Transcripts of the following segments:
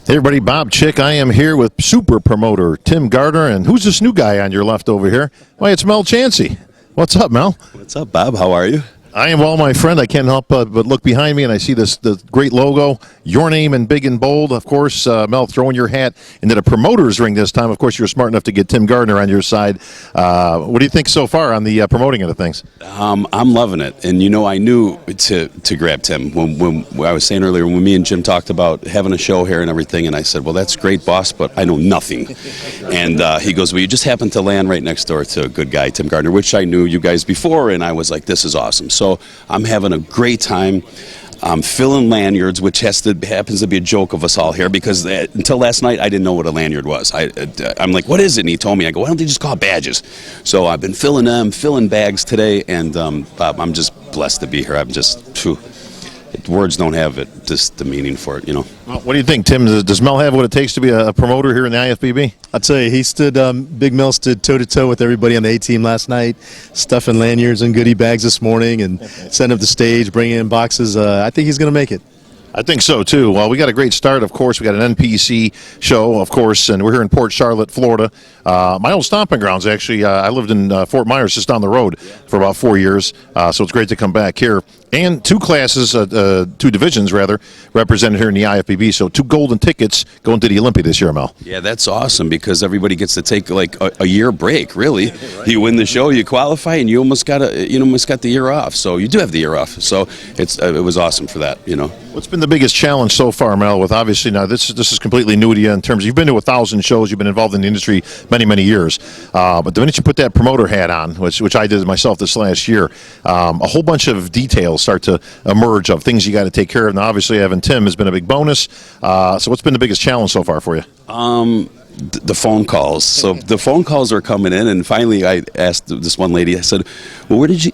Hey everybody, Bob Chick. I am here with super promoter Tim Gardner, and who's this new guy on your left over here? Why, it's Mel Chancey. What's up, Mel? What's up, Bob? How are you? I am well, my friend. I can't help but look behind me, and I see the great logo, your name in big and bold. Of course, Mel, throwing your hat into the promoter's ring this time. Of course, you're smart enough to get Tim Gardner on your side. What do you think so far on the promoting of things? I'm loving it, and I knew to grab Tim when I was saying earlier when me and Jim talked about having a show here and everything, and I said, "Well, that's great, boss, but I know nothing." And he goes, "Well, you just happened to land right next door to a good guy, Tim Gardner, which I knew you guys before," and I was like, "This is awesome." So I'm having a great time. I'm filling lanyards, which happens to be a joke of us all here, because until last night I didn't know what a lanyard was. I'm like, "What is it?" And he told me. I go, "Why don't they just call it badges?" So I've been filling them, filling bags today, and Bob, I'm just blessed to be here. I'm just, words don't have it, just the meaning for it, Well, what do you think, Tim? Does Mel have what it takes to be a promoter here in the IFBB? I'll tell you, Big Mel stood toe-to-toe with everybody on the A-team last night, stuffing lanyards and goodie bags this morning and setting up the stage, bringing in boxes. I think he's going to make it. I think so, too. Well, we got a great start, of course. We got an NPC show, of course, and we're here in Port Charlotte, Florida. My old stomping grounds, actually. I lived in Fort Myers, just down the road, for about 4 years, so it's great to come back here. And two classes, two divisions, rather, represented here in the IFBB, so 2 golden tickets going to the Olympia this year, Mel. Yeah, that's awesome, because everybody gets to take like a year break, really. Right. You win the show, you qualify, and you almost got the year off. So you do have the year off. So it was awesome for that, What's been the biggest challenge so far, Mel, with obviously now this is completely new to you in terms of you've been to 1,000 shows, you've been involved in the industry many years, but the minute you put that promoter hat on, which I did myself this last year, a whole bunch of details start to emerge of things you got to take care of. Now obviously having Tim has been a big bonus, so what's been the biggest challenge so far for you? The phone calls. So the phone calls are coming in, and finally I asked this one lady, I said, "Well, where did you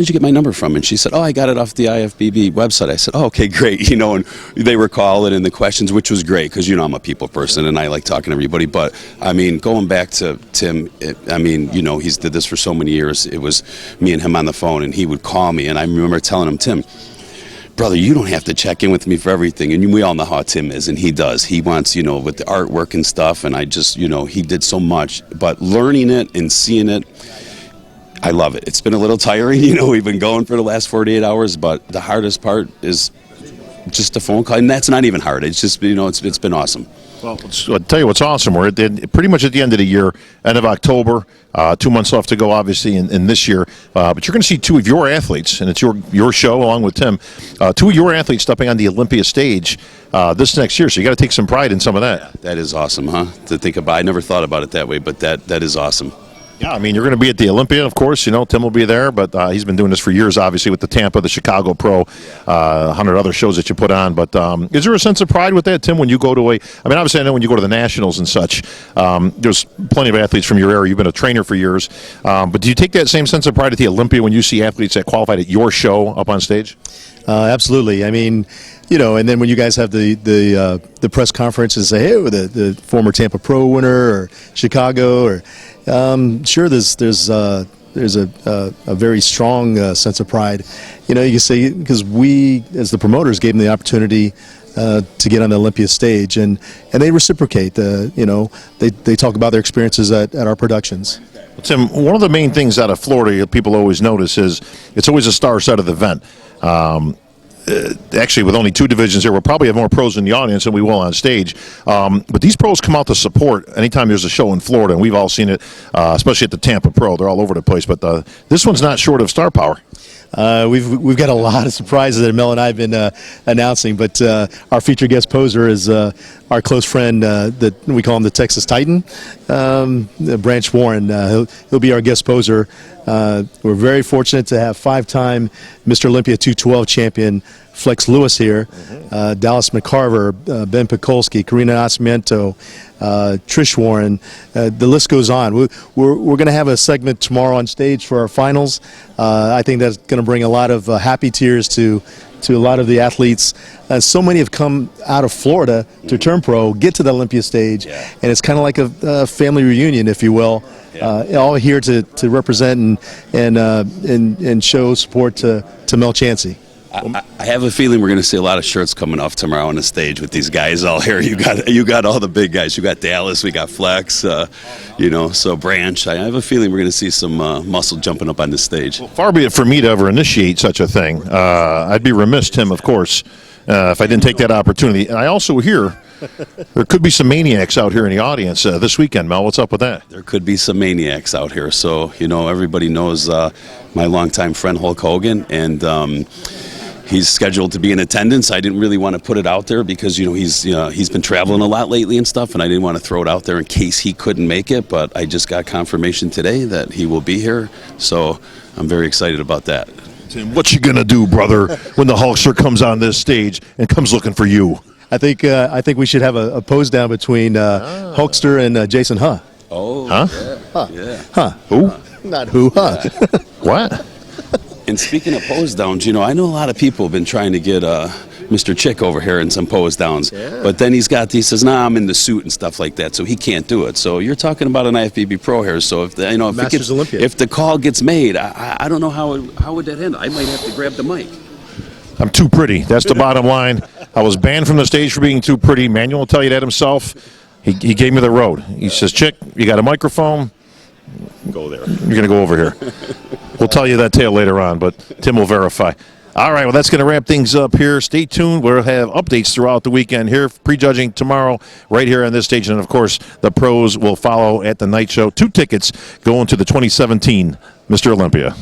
get my number from?" And she said, "Oh, I got it off the IFBB website." I said, "Oh, okay, great." And they were calling and the questions, which was great, because I'm a people person and I like talking to everybody. But I mean, going back to Tim, he's did this for so many years. It was me and him on the phone, and he would call me, and I remember telling him, "Tim, brother, you don't have to check in with me for everything." And we all know how Tim is, and he does. He wants, with the artwork and stuff, and I just, he did so much. But learning it and seeing it, I love it. It's been a little tiring, we've been going for the last 48 hours, but the hardest part is just a phone call, and that's not even hard. It's just, it's been awesome. Well, I'll tell you what's awesome. We're pretty much at the end of the year, end of October. 2 months left to go, obviously, in this year. But you're going to see 2 of your athletes, and it's your show along with Tim. 2 of your athletes stepping on the Olympia stage this next year. So you got to take some pride in some of that. Yeah, that is awesome, huh? To think about. I never thought about it that way, but that is awesome. Yeah, I mean, you're going to be at the Olympia, of course. Tim will be there, but he's been doing this for years, obviously, with the Tampa, the Chicago Pro, 100 other shows that you put on. But is there a sense of pride with that, Tim, when you go to obviously I know when you go to the Nationals and such, there's plenty of athletes from your area. You've been a trainer for years. But do you take that same sense of pride at the Olympia when you see athletes that qualified at your show up on stage? Absolutely. I mean, and then when you guys have the press conference and say, "Hey, the former Tampa Pro winner," or Chicago, or sure, there's a very strong sense of pride. You can say, because we, as the promoters, gave them the opportunity to get on the Olympia stage, and they reciprocate. They talk about their experiences at our productions. Tim, one of the main things out of Florida people always notice is it's always a star-studded event. Actually, with only 2 divisions here, we'll probably have more pros in the audience than we will on stage. But these pros come out to support anytime there's a show in Florida, and we've all seen it, especially at the Tampa Pro. They're all over the place, but this one's not short of star power. We've got a lot of surprises that Mel and I have been announcing, but our featured guest poser is our close friend that we call him the Texas Titan, Branch Warren. He'll be our guest poser. We're very fortunate to have 5-time Mr. Olympia 212 champion Flex Lewis here, Dallas McCarver, Ben Pekulski, Karina Nascimento, Trish Warren. The list goes on. We're going to have a segment tomorrow on stage for our finals. I think that's going to bring a lot of happy tears to a lot of the athletes. So many have come out of Florida to turn pro, get to the Olympia stage, and it's kind of like a family reunion, if you will. All here to represent and show support to Mel Chancey. I have a feeling we're going to see a lot of shirts coming off tomorrow on the stage with these guys all here. You got all the big guys. You got Dallas. We got Flex. So Branch. I have a feeling we're going to see some muscle jumping up on the stage. Far be it for me to ever initiate such a thing. I'd be remiss, Tim, of course, if I didn't take that opportunity. And I also hear there could be some maniacs out here in the audience this weekend. Mel, what's up with that? There could be some maniacs out here. So, everybody knows my longtime friend Hulk Hogan, and he's scheduled to be in attendance. I didn't really want to put it out there because, he's been traveling a lot lately and stuff, and I didn't want to throw it out there in case he couldn't make it. But I just got confirmation today that he will be here. So I'm very excited about that. Tim, what you going to do, brother, when the Hulkster comes on this stage and comes looking for you? I think we should have a pose down between Hulkster and Jason Huh. Oh, huh? Yeah. Huh. Yeah. Huh. Who? Not who, huh? What? And speaking of pose downs, I know a lot of people have been trying to get Mr. Chick over here in some pose downs. Yeah. But then he says, nah, I'm in the suit and stuff like that, so he can't do it. So you're talking about an IFBB Pro here. So if Masters Olympiad. if the call gets made, I don't know how would that handle. I might have to grab the mic. I'm too pretty. That's the bottom line. I was banned from the stage for being too pretty. Manuel will tell you that himself. He gave me the road. He says, Chick, you got a microphone? Go there. You're going to go over here. We'll tell you that tale later on, but Tim will verify. All right, well, that's going to wrap things up here. Stay tuned. We'll have updates throughout the weekend here, prejudging tomorrow right here on this stage. And, of course, the pros will follow at the night show. 2 tickets going to the 2017 Mr. Olympia.